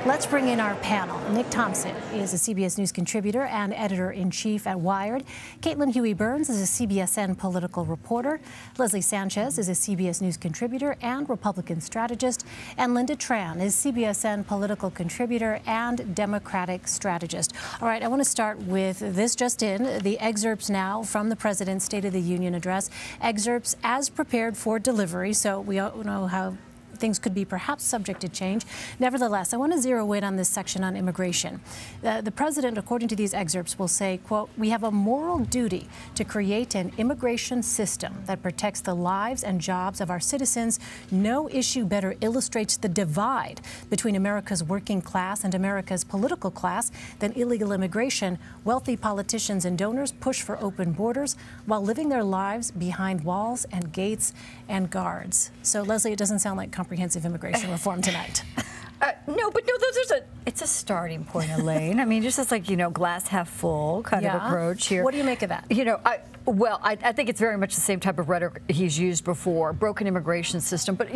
Let's bring in our panel. Nick Thompson is a CBS News contributor and editor-in-chief at Wired. Caitlin Huey-Burns is a CBSN political reporter. Leslie Sanchez is a CBS News contributor and Republican strategist. And Linda Tran is CBSN political contributor and Democratic strategist. All right, I want to start with this just in, the excerpts now from the President's State of the Union address. Excerpts as prepared for delivery, so we all know how things could be perhaps subject to change. Nevertheless, I want to zero in on this section on immigration. The president, according to these excerpts, will say, quote, "We have a moral duty to create an immigration system that protects the lives and jobs of our citizens. No issue better illustrates the divide between America's working class and America's political class than illegal immigration. Wealthy politicians and donors push for open borders while living their lives behind walls and gates and guards." So, Leslie, it doesn't sound like comprehensive immigration reform tonight. No, it's a starting point, Elaine. I mean, just as like, glass half full kind of approach here. What do you make of that? I think it's very much the same type of rhetoric he's used before, broken immigration system. But,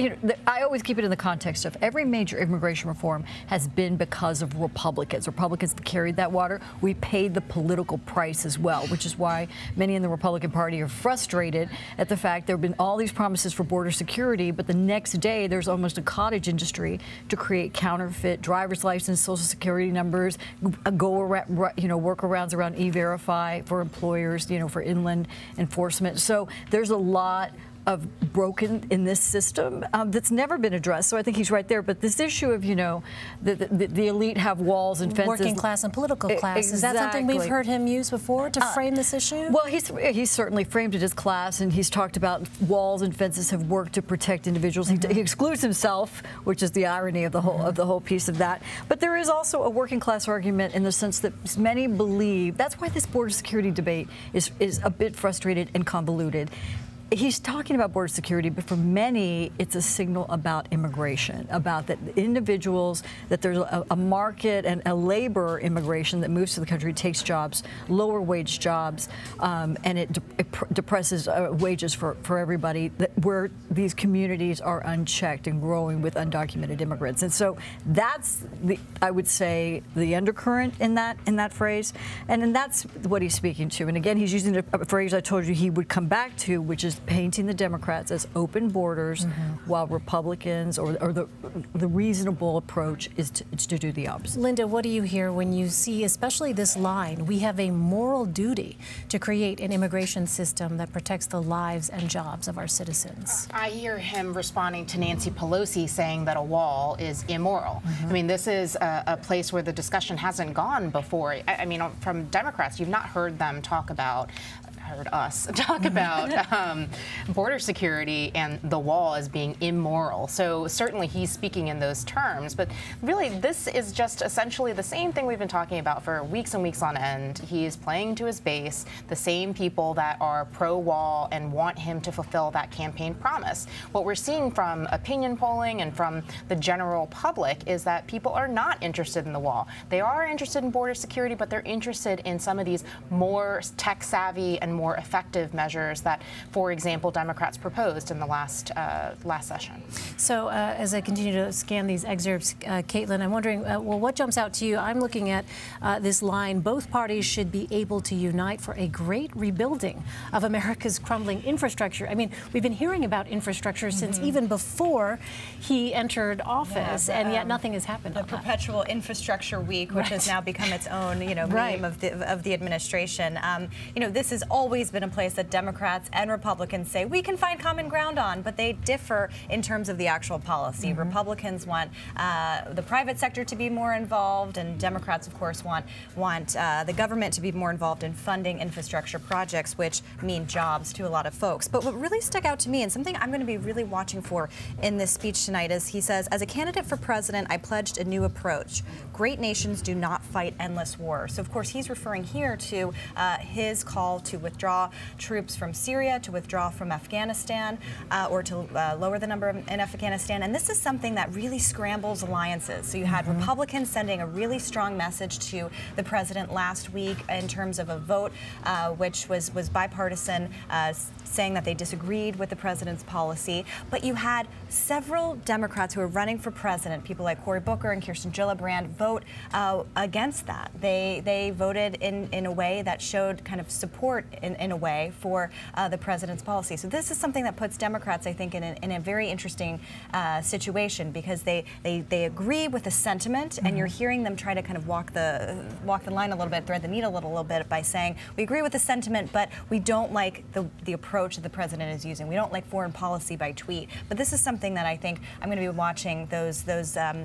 I always keep it in the context of every major immigration reform has been because of Republicans. Republicans carried that water. We paid the political price as well, which is why many in the Republican Party are frustrated at the fact there have been all these promises for border security, but the next day there's almost a cottage industry to create counterfeit driver's license, social security numbers, workarounds around E-Verify for employers, for inland enforcement. So there's a lot of broken in this system that's never been addressed. So I think he's right there. But this issue of, the elite have walls and fences. Working class and political class. Exactly. Is that something we've heard him use before to frame this issue? Well, he's certainly framed it as class, and he's talked about walls and fences have worked to protect individuals. He excludes himself, which is the irony of the whole piece of that. But there is also a working class argument in the sense that many believe that's why this border security debate is a bit frustrated and convoluted. He's talking about border security, but for many, it's a signal about immigration, about that individuals, that there's a market and a labor immigration that moves to the country, takes jobs, lower wage jobs, and it depresses wages for everybody, where these communities are unchecked and growing with undocumented immigrants. And so that's, I would say, the undercurrent in that phrase. And then that's what he's speaking to. And again, he's using a phrase I told you he would come back to, which is painting the Democrats as open borders, while Republicans or the reasonable approach is to do the opposite. Linda, what do you hear when you see, especially this line, "We have a moral duty to create an immigration system that protects the lives and jobs of our citizens"? I hear him responding to Nancy Pelosi saying that a wall is immoral. I mean, this is a place where the discussion hasn't gone before. I mean, from Democrats, you've not heard them talk about border security and the wall as being immoral. So certainly he's speaking in those terms, but really this is just essentially the same thing we've been talking about for weeks and weeks on end. He is playing to his base, the same people that are pro-wall and want him to fulfill that campaign promise. What we're seeing from opinion polling and from the general public is that people are not interested in the wall. They are interested in border security, but they're interested in some of these more tech-savvy and more effective measures that, for example, Democrats proposed in the last session. So as I continue to scan these excerpts, Caitlin, I'm wondering, well, what jumps out to you? I'm looking at this line, "Both parties should be able to unite for a great rebuilding of America's crumbling infrastructure." I mean, we've been hearing about infrastructure since even before he entered office, and yet nothing has happened. The perpetual infrastructure week, which has now become its own, meme of the administration. This is always been a place that Democrats and Republicans say we can find common ground on, but they differ in terms of the actual policy. Republicans want the private sector to be more involved, and Democrats, of course, want the government to be more involved in funding infrastructure projects, which mean jobs to a lot of folks. But what really stuck out to me, and something I'm going to be really watching for in this speech tonight, is he says, "As a candidate for president, I pledged a new approach. Great nations do not fight endless wars." So, of course, he's referring here to his call to withdraw withdraw troops from Syria, to withdraw from Afghanistan, or to lower the number in Afghanistan. And this is something that really scrambles alliances. So you had Republicans sending a really strong message to the president last week in terms of a vote which was bipartisan, saying that they disagreed with the president's policy. But you had several Democrats who are running for president, people like Cory Booker and Kirsten Gillibrand, vote against that. They voted in a way that showed kind of support in a way for the president's policy. So this is something that puts Democrats, I think, in a very interesting situation, because they agree with the sentiment, and you're hearing them try to kind of walk the line a little bit, thread the needle a little bit by saying, we agree with the sentiment, but we don't like the approach that the president is using. We don't like foreign policy by tweet. But this is something that I think I'm going to be watching those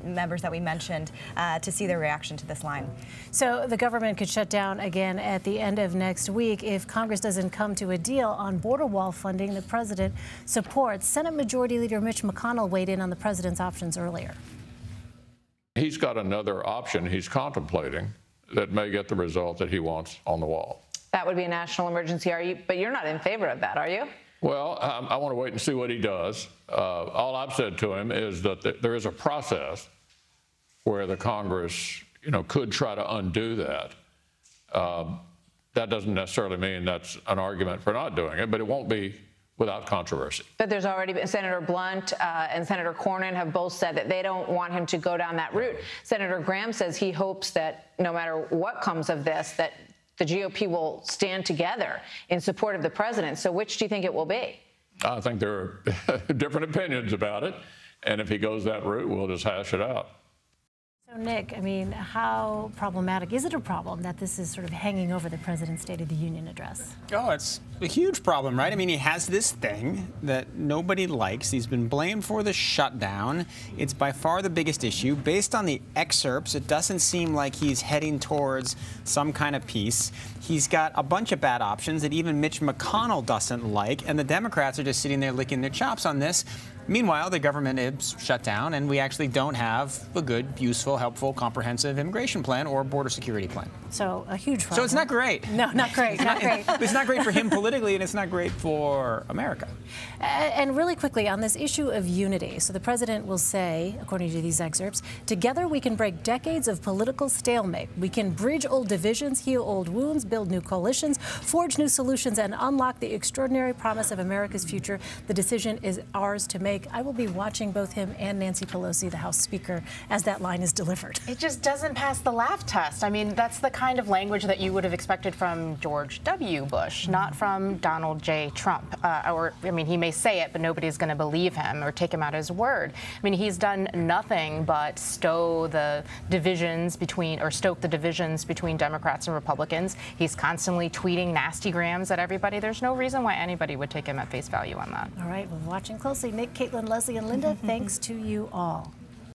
members that we mentioned to see their reaction to this line. So the government could shut down again at the end of next week if Congress doesn't come to a deal on border wall funding the president supports. Senate Majority Leader Mitch McConnell weighed in on the president's options earlier. He's got another option he's contemplating that may get the result that he wants on the wall. That would be a national emergency, but you're not in favor of that, are you? Well, I want to wait and see what he does. All I've said to him is that there is a process where the Congress, could try to undo that. That doesn't necessarily mean that's an argument for not doing it, but it won't be without controversy. But there's already been Senator Blunt and Senator Cornyn have both said that they don't want him to go down that route. Senator Graham says he hopes that no matter what comes of this, that the GOP will stand together in support of the president. So which do you think it will be? I think there are different opinions about it. And if he goes that route, we'll just hash it out. So, Nick, I mean, how problematic is it a problem that this is sort of hanging over the president's State of the Union address? Oh, it's a huge problem, right? I mean, he has this thing that nobody likes. He's been blamed for the shutdown. It's by far the biggest issue. Based on the excerpts, it doesn't seem like he's heading towards some kind of peace. He's got a bunch of bad options that even Mitch McConnell doesn't like, and the Democrats are just sitting there licking their chops on this. Meanwhile, the government is shut down, and we actually don't have a good, useful, helpful, comprehensive immigration plan or border security plan. So a huge problem. So it's not great. No, not great. Not great. It's not great for him politically, and it's not great for America. And really quickly on this issue of unity. So the president will say, according to these excerpts, together we can break decades of political stalemate. We can bridge old divisions, heal old wounds, build new coalitions, forge new solutions, and unlock the extraordinary promise of America's future. The decision is ours to make. I will be watching both him and Nancy Pelosi, the House Speaker, as that line is delivered. It just doesn't pass the laugh test. I mean, that's the kind of language that you would have expected from George W. Bush, not from Donald J. Trump. He may say it, but nobody's going to believe him or take him at his word. I mean, he's done nothing but stoke the divisions between Democrats and Republicans. He's constantly tweeting nasty grams at everybody. There's no reason why anybody would take him at face value on that. All right, we're watching closely. Nick, Caitlin, Leslie, and Linda, thanks to you all.